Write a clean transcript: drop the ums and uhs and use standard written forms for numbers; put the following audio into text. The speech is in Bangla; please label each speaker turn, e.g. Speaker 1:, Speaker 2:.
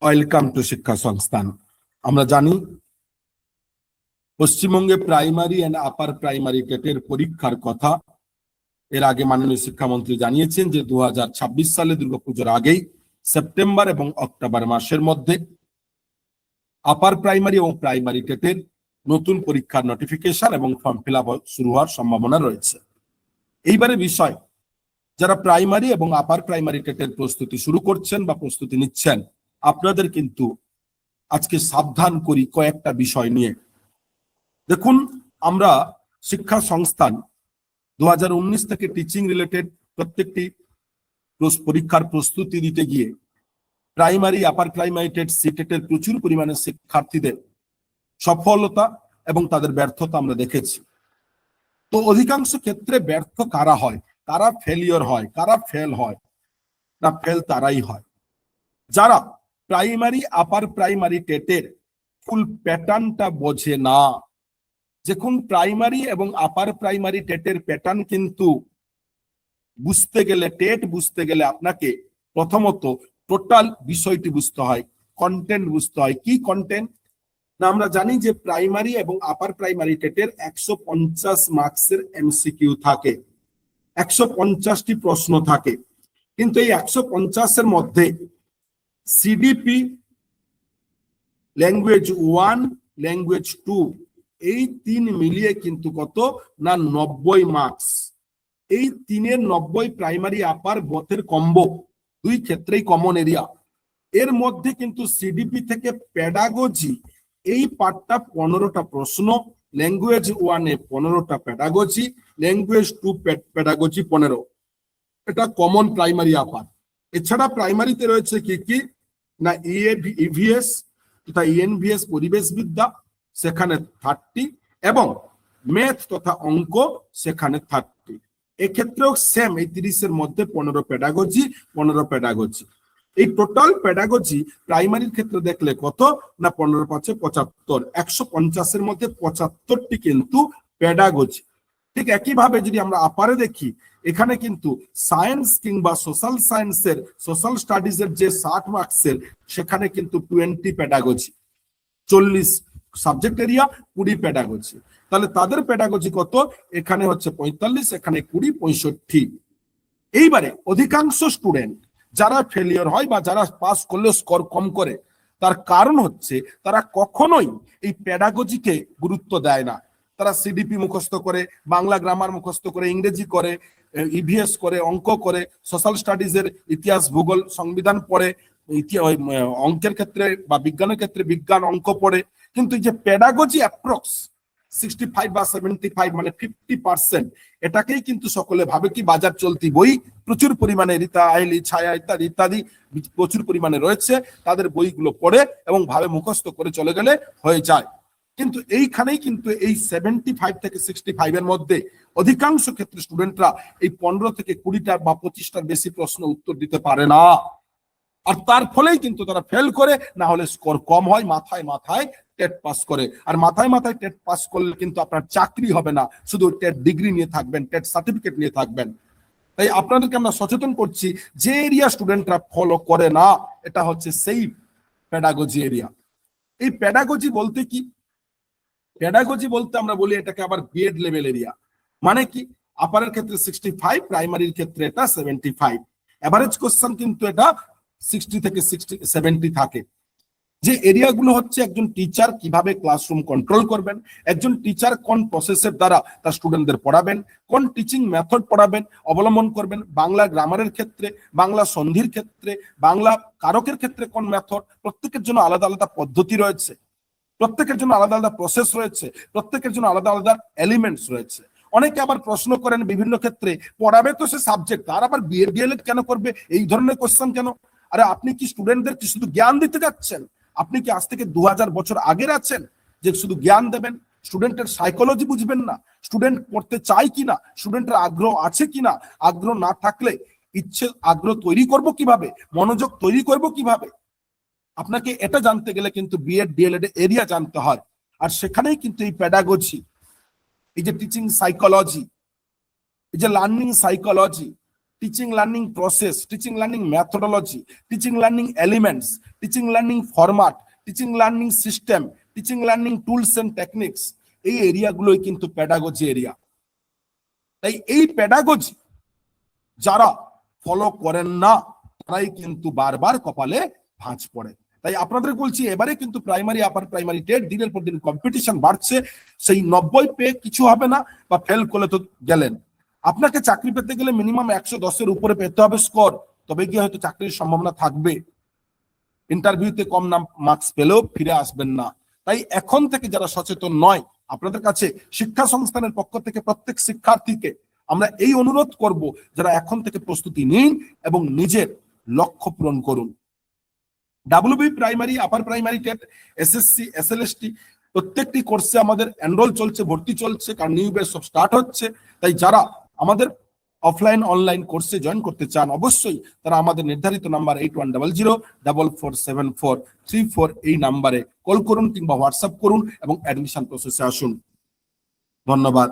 Speaker 1: ওয়েলকাম টু শিক্ষা সংস্থান। আমরা জানি পশ্চিমবঙ্গে প্রাইমারি এন্ড আপার প্রাইমারি টেটের পরীক্ষার কথা এর আগে মাননীয় শিক্ষামন্ত্রী জানিয়েছেন যে 2026 সালে দুর্গাপুজোর আগেই সেপ্টেম্বর এবং অক্টোবর মাসের মধ্যে আপার প্রাইমারি এবং প্রাইমারি টেটের নতুন পরীক্ষার নোটিফিকেশন এবং ফর্ম ফিল আপ শুরু হওয়ার সম্ভাবনা রয়েছে। এইবারে বিষয়, যারা প্রাইমারি এবং আপার প্রাইমারি টেটের প্রস্তুতি শুরু করছেন বা প্রস্তুতি নিচ্ছেন, আপনাদের কিন্তু আজকে সাবধান করি কয়েকটা বিষয় নিয়ে। দেখুন, আমরা শিক্ষা সংস্থান 2019 থেকে টিচিং রিলেটেড প্রত্যেকটি পরীক্ষার প্রস্তুতি দিতে গিয়ে প্রাইমারি আপার প্রাইমারি টেট সিটেটের প্রচুর পরিমাণে শিক্ষার্থীদের সফলতা এবং তাদের ব্যর্থতা আমরা দেখেছি। তো অধিকাংশ ক্ষেত্রে ব্যর্থ কারা হয়, কারা ফেলিওর হয়, কারা ফেল হয়? না, ফেল তারাই হয় যারা প্রাইমারি আপার প্রাইমারি টেটের ফুল প্যাটার্নটা বোঝে না। দেখুন, প্রাইমারি এবং আপার প্রাইমারি টেটের প্যাটার্ন কিন্তু বুঝতে গেলে, টেট বুঝতে গেলে আপনাকে প্রথমত টোটাল বিষয়টি বুঝতে হয়, কন্টেন্ট বুঝতে হয়। কি কন্টেন্ট? না, আমরা জানি যে প্রাইমারি এবং আপার প্রাইমারি টেটের 150 মার্কসের এমসিকিউ থাকে, 150টি প্রশ্ন থাকে। কিন্তু এই 150-এর মধ্যে সিডিপি, ল্যাঙ্গুয়েজ 1, ল্যাঙ্গুয়েজ 2 এই তিন মিলিয়ে কিন্তু কত না 90 মার্কস। এই তিনের 90 প্রাইমারি আপার বোথের কম্বো, দুই ক্ষেত্রেই কমন এরিয়া। এর মধ্যে কিন্তু সিডিপি থেকে পেডাগজি এই পার্টটা 15টা প্রশ্ন, ল্যাঙ্গুয়েজ 1-এ 15টা পেডাগজি, ল্যাঙ্গুয়েজ 2 পেডাগজি 15। এটা কমন প্রাইমারি আপার। এছাড়া প্রাইমারিতে রয়েছে কি কি না ইভিএস তথা ইএনভিএস পরিবেশবিদ্যা, সেখানে 30, এবং ম্যাথ তথা অঙ্ক সেখানে 30। এক্ষেত্রেও সেম, এই 30-এর মধ্যে 15 পেডাগজি, 15 পেডাগজি। এই টোটাল পেডাগজি প্রাইমারির ক্ষেত্রে দেখলে কত না 15×5 = 75। 150-এর মধ্যে 75টি কিন্তু পেডাগজি। ঠিক একইভাবে যদি আমরা আপারে দেখি, এখানে কিন্তু সায়েন্স কিংবা সোশ্যাল সায়েন্সের, সোশ্যাল স্টাডিজের যে 60 মার্কসের, সেখানে কিন্তু 20 পেডাগজি, 40 সাবজেক্ট এরিয়া, 20 পেডাগজি। তাহলে তাদের পেডাগজি কত? এখানে হচ্ছে 45, এখানে 20, 65। এইবারে অধিকাংশ স্টুডেন্ট যারা ফেলিয়ার হয় বা যারা পাস করলেও স্কোর কম করে, তার কারণ হচ্ছে তারা কখনোই এই পেডাগজিকে গুরুত্ব দেয় না। তারা সিডিপি মুখস্থ করে, বাংলা গ্রামার মুখস্থ করে, ইংরেজি করে, ইভিএস করে, অঙ্ক করে, সোশ্যাল স্টাডিজের ইতিহাস, ভূগোল, সংবিধান পড়ে, অঙ্কের ক্ষেত্রে বা বিজ্ঞানের ক্ষেত্রে বিজ্ঞান, অঙ্ক পড়ে। কিন্তু এই যে পেডাগজি অ্যাপ্রক্স 65 বা 75 মানে 50%, এটাকেই কিন্তু সকলে ভাবে কি বাজার চলতি বই প্রচুর পরিমাণে, রীতা, আইলি, ছায়া ইত্যাদি ইত্যাদি প্রচুর পরিমাণে রয়েছে, তাদের বইগুলো পড়ে এবং ভাবে মুখস্থ করে চলে গেলে হয়ে যায়। কিন্তু এইখানেই কিন্তু এই 75 থেকে 65-এর মধ্যে অধিকাংশ ক্ষেত্রে স্টুডেন্টরা এই 15 থেকে 20টা বা 25টার বেশি প্রশ্ন উত্তর দিতে পারে না। আর তার ফলেই কিন্তু তারা ফেল করে, না হলে স্কোর কম হয়, মাথায় মাথায় টেট পাস করে। আর মাথায় মাথায় টেট পাস করলে কিন্তু আপনার চাকরি হবে না, শুধু টেট ডিগ্রি নিয়ে থাকবেন, টেট সার্টিফিকেট নিয়ে থাকবেন। তাই আপনাদেরকে আমরা সচেতন করছি, যে এরিয়া স্টুডেন্টরা ফলো করে না, এটা হচ্ছে সেই পেডাগজি এরিয়া। এই পেডাগজি বলতে কি? পেডাগজি বলতে আমরা বলি এটাকে আবার বিএড লেভেল এরিয়া। মানে কি? আপারের ক্ষেত্রে 65, প্রাইমারির ক্ষেত্রে এটা 75। এভারেজ কোশ্চেন কিন্তু এটা 60 থেকে 70 থাকে। যে এরিয়াগুলো হচ্ছে একজন টিচার কিভাবে ক্লাসরুম কন্ট্রোল করবেন, একজন টিচার কোন প্রসেসের দ্বারা তার স্টুডেন্টদের পড়াবেন, কোন টিচিং মেথড পড়াবেন, অবলম্বন করবেন, বাংলা গ্রামারের ক্ষেত্রে, বাংলা সন্ধির ক্ষেত্রে, বাংলা কারকের ক্ষেত্রে কোন মেথড, প্রত্যেকের জন্য আলাদা আলাদা পদ্ধতি রয়েছে, প্রত্যেকের জন্য আলাদা আলাদা প্রসেস রয়েছে, প্রত্যেকের জন্য আলাদা আলাদা এলিমেন্টস রয়েছে। অনেকে আবার প্রশ্ন করেন বিভিন্ন ক্ষেত্রে, পড়াবে তো সে সাবজেক্ট, আর আবার বিএড কেন করবে, এই ধরনের কোশ্চেন কেন? আরে আপনি কি স্টুডেন্টদের কি শুধু জ্ঞান দিতে যাচ্ছেন? আপনি কি আজ থেকে 2000 বছর আগের আছেন যে শুধু জ্ঞান দেবেন? স্টুডেন্টের সাইকোলজি বুঝবেন না? স্টুডেন্ট পড়তে চায় কিনা, স্টুডেন্টের আগ্রহ আছে কিনা, আগ্রহ না থাকলে আগ্রহ তৈরি করব কিভাবে, মনোযোগ তৈরি করব কিভাবে? আপনাকে এটা জানতে গেলে কিন্তু বিএড ডিএলএড এরিয়া জানতে হয়। আর সেখানেই কিন্তু এই পেডাগজি, এই যে টিচিং সাইকোলজি, এই যে learning psychology, teaching learning process, teaching learning methodology, teaching learning elements, teaching learning format, teaching learning system, teaching learning tools and techniques, এই এরিয়াগুলোই কিন্তু প্যাডাগজি এরিয়া। তাই এই প্যাডাগজি যারা ফলো করেন না তারাই কিন্তু বারবার কপালে ভাঁজ পড়ে। তাই আপনাদের বলছি এবারে কিন্তু প্রাইমারি আপার প্রাইমারি টেট দিনের পর দিন কম্পিটিশন বাড়ছে। সেই 90 পেয়ে কিছু হবে না, বা ফেল করলে তো গেলেন। আপনাকে চাকরি পেতে গেলে মিনিমাম 110-এর উপরে পেতে হবে স্কোর, তবে গিয়ে হয়তো চাকরির সম্ভাবনা থাকবে। ইন্টারভিউতে কম মার্কস পেলেও ফিরে আসবেন না। তাই এখন থেকে যারা সচেতন নয়, আপনাদের কাছে শিক্ষা সংস্থানের পক্ষ থেকে প্রত্যেক শিক্ষার্থীকে আমরা এই অনুরোধ করব, যারা এখন থেকে প্রস্তুতি নিন এবং নিজের লক্ষ্য পূরণ করুন। WB primary, upper primary TET, SSC, SLST প্রত্যেকটি কোর্সে আমাদের এনরোল চলছে, ভর্তি চলছে, কারণ নিউ ব্যাচ সব স্টার্ট হচ্ছে। তাই যারা আমাদের অফলাইন অনলাইন কোর্সে জয়েন করতে চান অবশ্যই তারা আমাদের নির্ধারিত নাম্বার 8100447434 এই নাম্বারে কল করুন কিংবা হোয়াটসঅ্যাপ করুন এবং অ্যাডমিশন প্রসেসে আসুন। ধন্যবাদ।